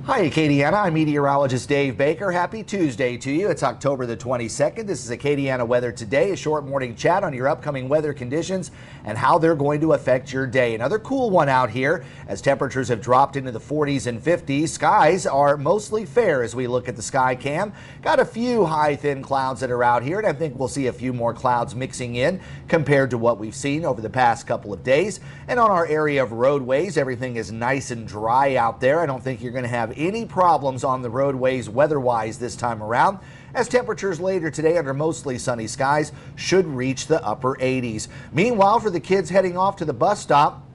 Hi, Acadiana. I'm meteorologist Dave Baker. Happy Tuesday to you. It's October the 22nd. This is Acadiana Weather Today, a short morning chat on your upcoming weather conditions and how they're going to affect your day. Another cool one out here as temperatures have dropped into the 40s and 50s. Skies are mostly fair as we look at the sky cam. Got a few high, thin clouds that are out here, and I think we'll see a few more clouds mixing in compared to what we've seen over the past couple of days. And on our area of roadways, everything is nice and dry out there. I don't think you're going to have any problems on the roadways weather-wise this time around, as temperatures later today under mostly sunny skies should reach the upper 80s. Meanwhile, for the kids heading off to the bus stop,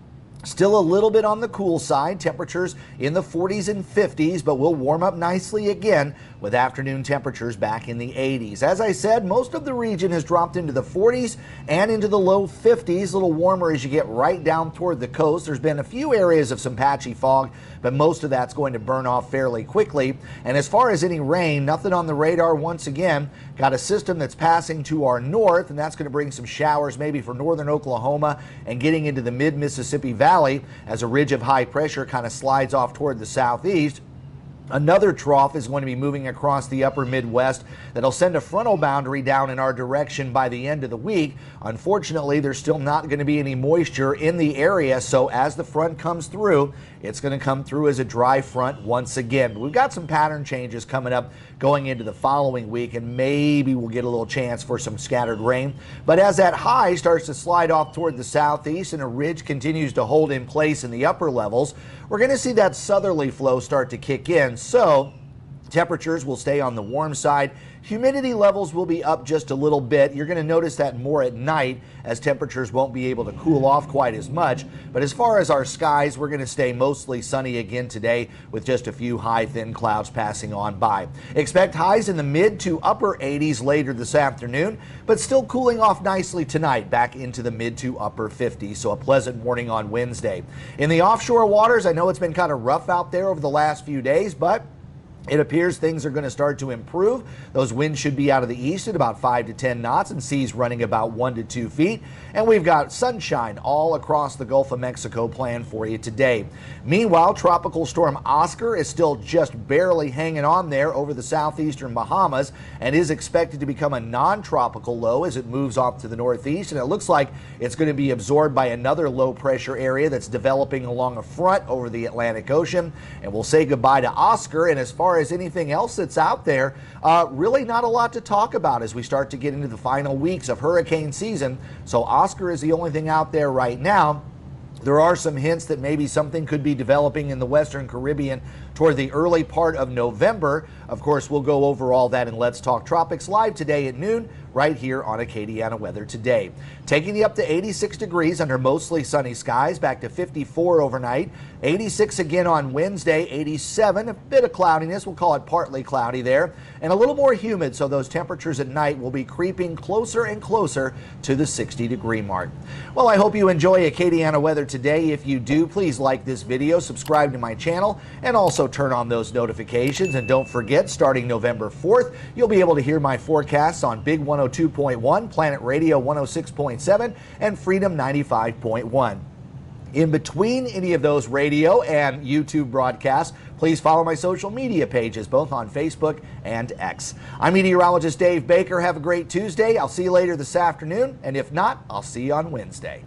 still a little bit on the cool side, temperatures in the 40s and 50s, but will warm up nicely again with afternoon temperatures back in the 80s. As I said, most of the region has dropped into the 40s and into the low 50s, a little warmer as you get right down toward the coast. There's been a few areas of some patchy fog, but most of that's going to burn off fairly quickly. And as far as any rain, nothing on the radar once again. Got a system that's passing to our north, and that's going to bring some showers maybe for northern Oklahoma and getting into the mid-Mississippi Valley as a ridge of high pressure kind of slides off toward the southeast. Another trough is going to be moving across the upper Midwest that'll send a frontal boundary down in our direction by the end of the week. Unfortunately, there's still not going to be any moisture in the area, so as the front comes through, it's going to come through as a dry front once again. But we've got some pattern changes coming up going into the following week, and maybe we'll get a little chance for some scattered rain. But as that high starts to slide off toward the southeast and a ridge continues to hold in place in the upper levels, we're going to see that southerly flow start to kick in. So temperatures will stay on the warm side. Humidity levels will be up just a little bit. You're going to notice that more at night as temperatures won't be able to cool off quite as much. But as far as our skies, we're going to stay mostly sunny again today with just a few high, thin clouds passing on by. Expect highs in the mid to upper 80s later this afternoon, but still cooling off nicely tonight back into the mid to upper 50s. So a pleasant morning on Wednesday. In the offshore waters, I know it's been kind of rough out there over the last few days, but it appears things are going to start to improve. Those winds should be out of the east at about 5 to 10 knots and seas running about 1 to 2 feet. And we've got sunshine all across the Gulf of Mexico planned for you today. Meanwhile, Tropical Storm Oscar is still just barely hanging on there over the southeastern Bahamas and is expected to become a non-tropical low as it moves off to the northeast. And it looks like it's going to be absorbed by another low pressure area that's developing along a front over the Atlantic Ocean. And we'll say goodbye to Oscar. And as far as anything else that's out there, really not a lot to talk about as we start to get into the final weeks of hurricane season. So Oscar is the only thing out there right now. There are some hints that maybe something could be developing in the Western Caribbean toward the early part of November. Of course, we'll go over all that in Let's Talk Tropics live today at noon right here on Acadiana Weather Today. Taking you up to 86 degrees under mostly sunny skies, back to 54 overnight, 86 again on Wednesday, 87, a bit of cloudiness, we'll call it partly cloudy there, and a little more humid, so those temperatures at night will be creeping closer and closer to the 60-degree mark. Well, I hope you enjoy Acadiana Weather Today. If you do, please like this video, subscribe to my channel, and also turn on those notifications. And don't forget, starting November 4th, you'll be able to hear my forecasts on Big 102.1, Planet Radio 106.7, and Freedom 95.1. In between any of those radio and YouTube broadcasts, please follow my social media pages, both on Facebook and X. I'm meteorologist Dave Baker. Have a great Tuesday. I'll see you later this afternoon, and if not, I'll see you on Wednesday.